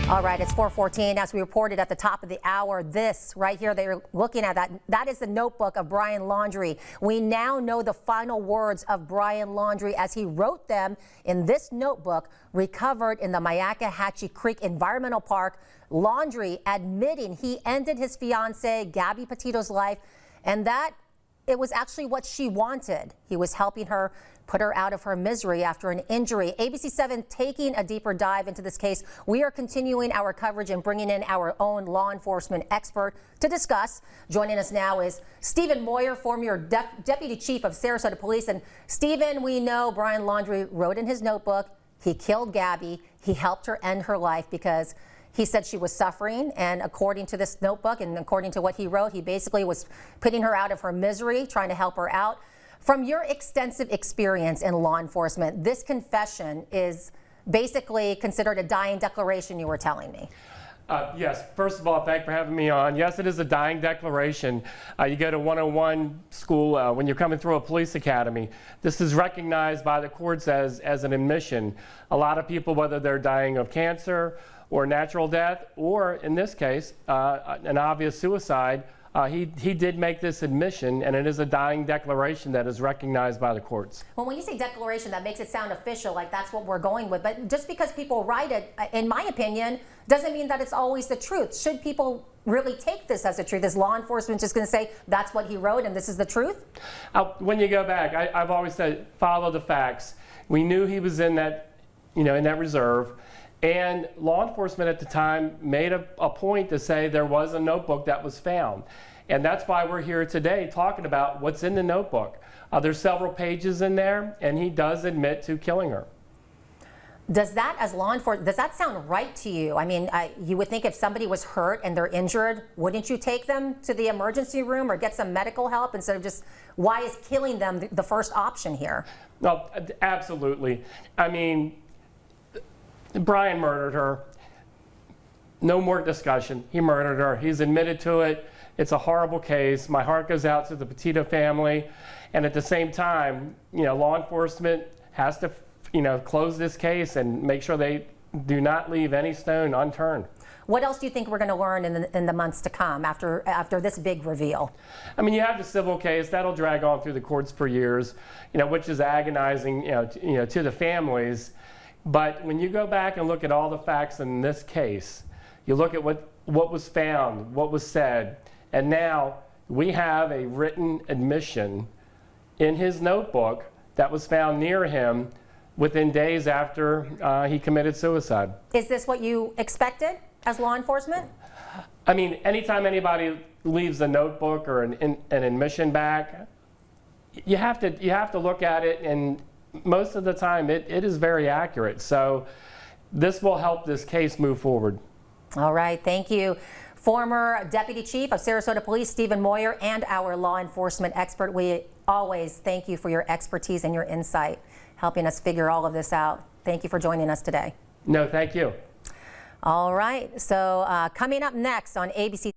All right, it's 4:14. As we reported at the top of the hour, this right here that you're looking at, that is the notebook of Brian Laundrie. We now know the final words of Brian Laundrie as he wrote them in this notebook, recovered in the Myakkahatchee Creek Environmental Park. Laundrie admitting he ended his fiancee, Gabby Petito's life, and that it was actually what she wanted. He was helping her put her out of her misery after an injury. ABC 7 taking a deeper dive into this case. We are continuing our coverage and bringing in our own law enforcement expert to discuss. Joining us now is Stephen Moyer, former Deputy Chief of Sarasota Police. And Stephen, we know Brian Laundrie wrote in his notebook, he killed Gabby. He helped her end her life because he said she was suffering, and according to this notebook and according to what he wrote, he basically was putting her out of her misery, trying to help her out. From your extensive experience in law enforcement, this confession is basically considered a dying declaration, you were telling me. Yes, first of all, thank you for having me on. Yes, it is a dying declaration. You go to 101 school when you're coming through a police academy. This is recognized by the courts as an admission. A lot of people, whether they're dying of cancer or natural death, or in this case, an obvious suicide, he did make this admission, and it is a dying declaration that is recognized by the courts. Well, when you say declaration, that makes it sound official, like that's what we're going with. But just because people write it, in my opinion, doesn't mean that it's always the truth. Should people really take this as the truth? Is law enforcement just going to say that's what he wrote and this is the truth? When you go back, I've always said follow the facts. We knew he was in that, in that reserve. And law enforcement at the time made a point to say there was a notebook that was found. And that's why we're here today talking about what's in the notebook. There's several pages in there, and he does admit to killing her. Does that, as law enforcement, does that sound right to you? I mean, you would think if somebody was hurt and they're injured, wouldn't you take them to the emergency room or get some medical help instead of just, why is killing them the first option here? No, absolutely. I mean, Brian murdered her. No more discussion. He murdered her. He's admitted to it. It's a horrible case. My heart goes out to the Petito family. And at the same time, law enforcement has to, close this case and make sure they do not leave any stone unturned. What else do you think we're going to learn in the months to come after this big reveal? I mean, you have the civil case that'll drag on through the courts for years, which is agonizing, to the families. But when you go back and look at all the facts in this case, you look at what was found, what was said, and now we have a written admission in his notebook that was found near him within days after he committed suicide. Is this what you expected as law enforcement? I mean, anytime anybody leaves a notebook or an admission back, you have to look at it, and most of the time it is very accurate. So this will help this case move forward. All right, thank you. Former Deputy Chief of Sarasota Police, Stephen Moyer, and our law enforcement expert. We always thank you for your expertise and your insight, helping us figure all of this out. Thank you for joining us today. No, thank you. All right, so coming up next on ABC